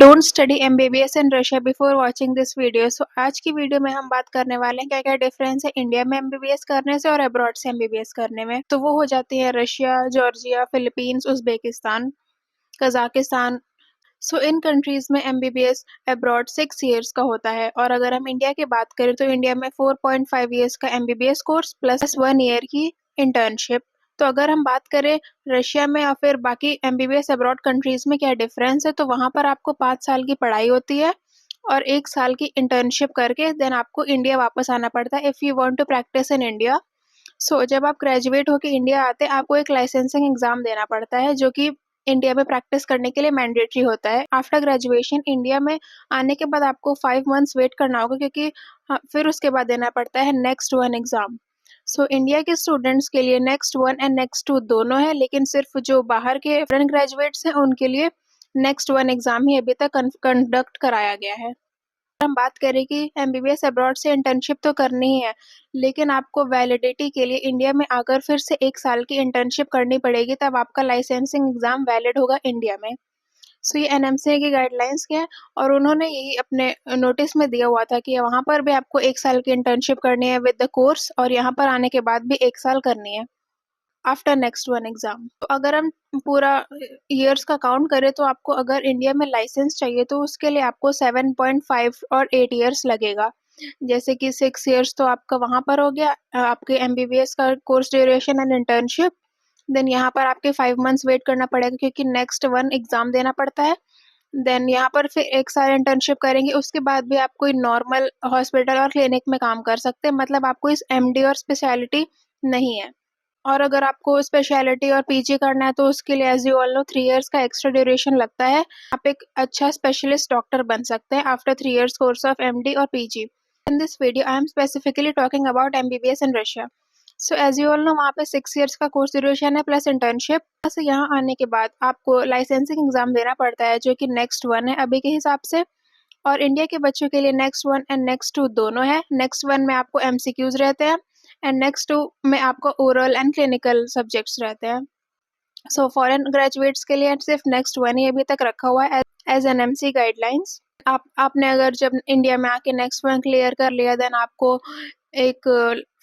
Don't study MBBS in Russia before watching this video. So आज की video में हम बात करने वाले हैं क्या क्या डिफरेंस है इंडिया में एमबीबीएस करने से और अब्रॉड से एमबीबीएस करने में। तो वो हो जाती है Russia, Georgia, Philippines, Uzbekistan, Kazakhstan. So in countries में एमबीबीएस अब्रॉड 6 ईयर्स का होता है और अगर हम इंडिया की बात करें तो इंडिया में 4.5 ईयर्स का एमबीबीएस कोर्स प्लस 1 ईयर की इंटर्नशिप। तो अगर हम बात करें रशिया में या फिर बाकी एमबीबीएस अब्रॉड कंट्रीज में क्या डिफरेंस है, तो वहाँ पर आपको 5 साल की पढ़ाई होती है और 1 साल की इंटर्नशिप करके देन आपको इंडिया वापस आना पड़ता है if you want to practise in India. So जब आप ग्रेजुएट होकर इंडिया आते हैं आपको एक लाइसेंसिंग एग्जाम देना पड़ता है जो कि इंडिया में प्रैक्टिस करने के लिए मैंडेटरी होता है। आफ्टर ग्रेजुएशन इंडिया में आने के बाद आपको 5 मंथ्स वेट करना होगा क्योंकि फिर उसके बाद देना पड़ता है next one exam. So India के स्टूडेंट्स के लिए next one and next two दोनों है, लेकिन सिर्फ जो बाहर के फॉरेन ग्रेजुएट्स हैं उनके लिए नेक्स्ट वन एग्जाम ही अभी तक कंडक्ट कराया गया है। हम बात करें कि एमबीबीएस अब्रॉड से इंटर्नशिप तो करनी ही है, लेकिन आपको वैलिडिटी के लिए इंडिया में आकर फिर से 1 साल की इंटर्नशिप करनी पड़ेगी, तब आपका लाइसेंसिंग एग्जाम वैलिड होगा इंडिया में। सो ये एनएमसीए की गाइडलाइंस के हैं और उन्होंने यही अपने नोटिस में दिया हुआ था कि वहाँ पर भी आपको 1 साल की इंटर्नशिप करनी है विद द कोर्स और यहाँ पर आने के बाद भी 1 साल करनी है आफ्टर नेक्स्ट वन एग्जाम। तो अगर हम पूरा ईयर्स का काउंट करें तो आपको अगर इंडिया में लाइसेंस चाहिए तो उसके लिए आपको 7.5 और 8 ईयर्स लगेगा। जैसे कि 6 ईयर्स तो आपका वहाँ पर हो गया आपके एमबीबीएस का course duration and internship. Then यहाँ पर आपके 5 मंथ्स वेट करना पड़ेगा क्योंकि नेक्स्ट वन एग्जाम देना पड़ता है। देन यहाँ पर फिर 1 साल इंटर्नशिप करेंगे, उसके बाद भी आप कोई नॉर्मल हॉस्पिटल और क्लिनिक में काम कर सकते हैं, मतलब आपको इस एमडी और स्पेशलिटी नहीं है। और अगर आपको स्पेशलिटी और पीजी करना है तो उसके लिए as you all know 3 years का एक्स्ट्रा ड्यूरेशन लगता है। आप एक अच्छा स्पेशलिस्ट डॉक्टर बन सकते हैं after 3 years course of MD और PG. In this video I am specifically talking about MBBS in Russia. So as you all know वहाँ पे 6 ईयर्स का कोर्स ड्यूरेशन है प्लस इंटर्नशिप। बस यहाँ आने के बाद आपको लाइसेंसिंग एग्जाम देना पड़ता है जो कि नेक्स्ट वन है अभी के हिसाब से। और इंडिया के बच्चों के लिए next one and next two दोनों है। नेक्स्ट वन में आपको एमसीक्यूज रहते हैं एंड नेक्स्ट टू में आपको ओरल एंड क्लिनिकल सब्जेक्ट्स रहते हैं। सो फॉरेन ग्रेजुएट्स के लिए सिर्फ नेक्स्ट वन ही अभी तक रखा हुआ है एज एनएमसी गाइडलाइंस। आपने अगर जब इंडिया में आके नेक्स्ट वन क्लियर कर लिया देन आपको एक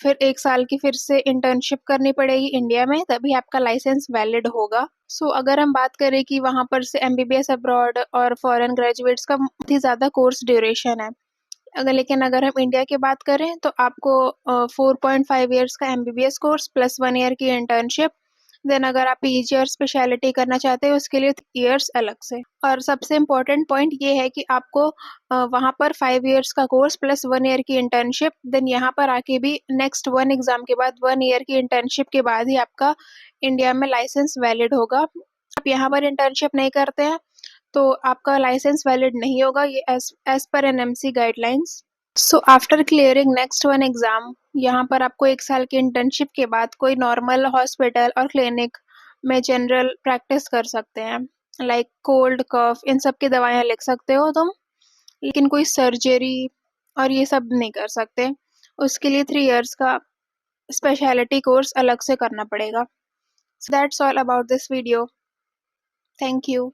फिर 1 साल की फिर से इंटर्नशिप करनी पड़ेगी इंडिया में, तभी आपका लाइसेंस वैलिड होगा। सो अगर हम बात करें कि वहाँ पर से एमबीबीएस अब्रॉड और फॉरेन ग्रेजुएट्स का बहुत ही ज़्यादा कोर्स ड्यूरेशन है। अगर हम इंडिया की बात करें तो आपको 4.5 ईयर्स का एमबीबीएस कोर्स प्लस 1 ईयर की इंटर्नशिप। देन अगर आप पीजी और स्पेशलिटी करना चाहते हैं उसके लिए 3 ईयर्स अलग से। और सबसे इम्पोर्टेंट पॉइंट ये है कि आपको वहाँ पर 5 ईयर्स का कोर्स प्लस 1 ईयर की इंटर्नशिप, देन यहाँ पर आके भी नेक्स्ट वन एग्जाम के बाद 1 ईयर की इंटर्नशिप के बाद ही आपका इंडिया में लाइसेंस वैलिड होगा। आप यहाँ पर इंटर्नशिप नहीं करते हैं तो आपका लाइसेंस वैलिड नहीं होगा, ये as per NMC guidelines. So after clearing next one exam यहाँ पर आपको 1 साल की इंटर्नशिप के बाद कोई नॉर्मल हॉस्पिटल और क्लिनिक में जनरल प्रैक्टिस कर सकते हैं, लाइक कोल्ड कफ इन सब की दवाइयाँ लिख सकते हो तुम, लेकिन कोई सर्जरी और ये सब नहीं कर सकते। उसके लिए 3 ईयर्स का स्पेशलिटी कोर्स अलग से करना पड़ेगा। So that's all about this video. Thank you.